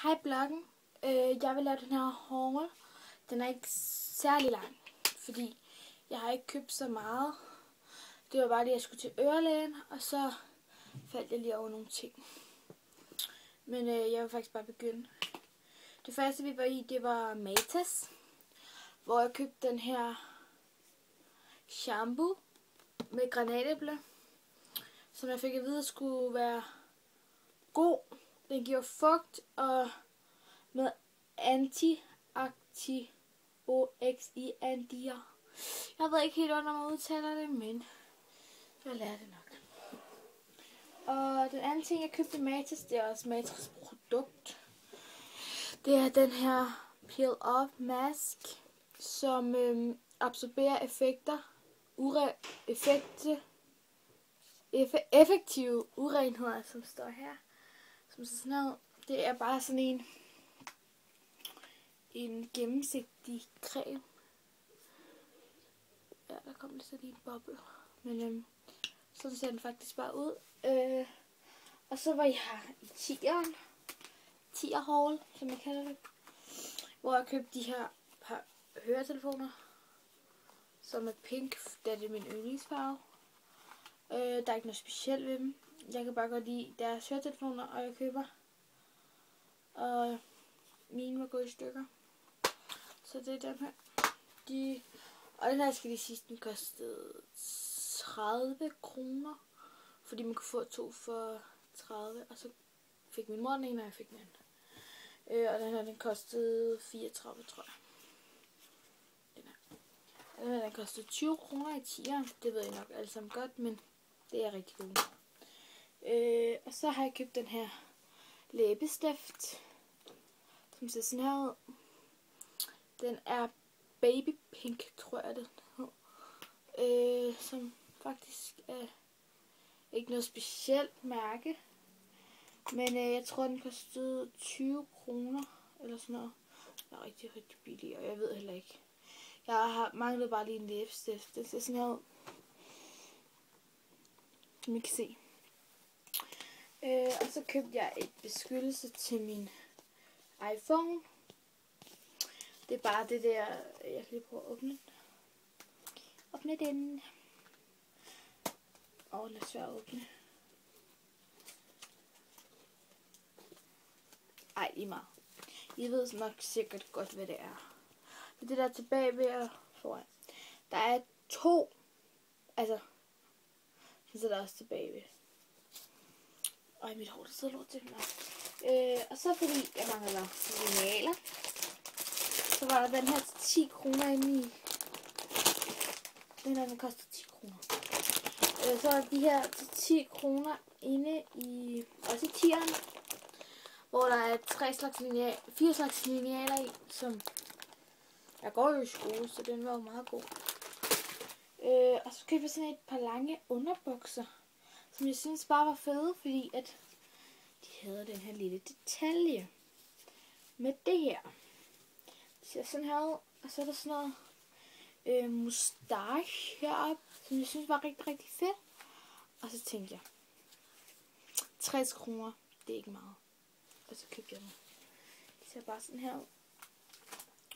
Hej bloggen. Jeg vil lave den her haul. Den er ikke særlig lang, fordi jeg har ikke købt så meget. Det var bare det, jeg skulle til ørelægen, og så faldt jeg lige over nogle ting. Men jeg vil faktisk bare begynde. Det første vi var i, det var Matas, hvor jeg købte den her shampoo med granatæble, som jeg fik at vide skulle være god. Den giver fugt og med antioxidantier. Jeg ved ikke helt, hvordan man udtaler det, men jeg lærer det nok. Og den anden ting, jeg købte i Matas, det er også Matas produkt. Det er den her Peel Off Mask, som absorberer effektive urenheder, som står her. Som sådan noget. Det er bare sådan en gennemsigtig creme. Ja, der kom lidt sådan en boble. Men sådan ser den faktisk bare ud. Og så var jeg i tier haul, som jeg kalder det. Hvor jeg købte de her par høretelefoner, som er pink, da det er min yndlingsfarve. Der er ikke noget specielt ved dem. Jeg kan bare godt lide deres høretelefoner, og jeg køber. Og mine var gået i stykker. Så det er dem her. Og den her skal de sidste, den kostede 30 kroner. Fordi man kunne få 2 for 30. Og så fik min mor den ene, og jeg fik den anden. Og den her, den kostede 34, tror jeg. Den her, den kostede 20 kroner i tieren. Det ved jeg nok alle sammen godt, men det er rigtig godt. Og så har jeg købt den her læbestift, som ser sådan her ud. Den er baby pink, tror jeg det hedder. Som faktisk er ikke noget specielt mærke. Men jeg tror, den kostede 20 kroner eller sådan noget. Den er rigtig, rigtig billig, og jeg ved heller ikke. Jeg har manglet bare lige en læbestift. Det ser sådan her ud, som I kan se. Og så købte jeg et beskyttelse til min iPhone. Det er bare det der, jeg kan lige prøve at åbne den. Åbne den. Den er svær at åbne. Ej, lige meget. I ved nok sikkert godt, hvad det er. Det der tilbage ved og foran. Der er 2, altså, så der er også tilbage ved. Ej, mit hår, der sidder lort til mig. Og så fordi jeg mangler linealer, så var der den her til 10 kroner inde i. Den koster 10 kroner. Så er de her til 10 kroner inde i, også i tieren, hvor der er 4 slags linealer i, som jeg går jo i skole, så den var jo meget god. Og så købte jeg sådan et par lange underbukser, som jeg synes bare var fede, fordi at de havde den her lille detalje med det her. Det ser sådan her ud, og så er der sådan noget mustache heroppe, som jeg synes var rigtig, rigtig fedt. Og så tænkte jeg, 60 kroner, det er ikke meget. Og så købte jeg den. Det ser bare sådan her ud.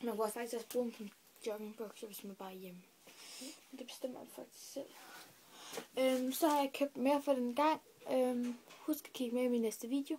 Man kunne faktisk også bruge dem som joggingbukser, hvis man bare er hjemme. Men det bestemmer man faktisk selv. Så har jeg købt mere for den gang. Husk at kigge med i min næste video.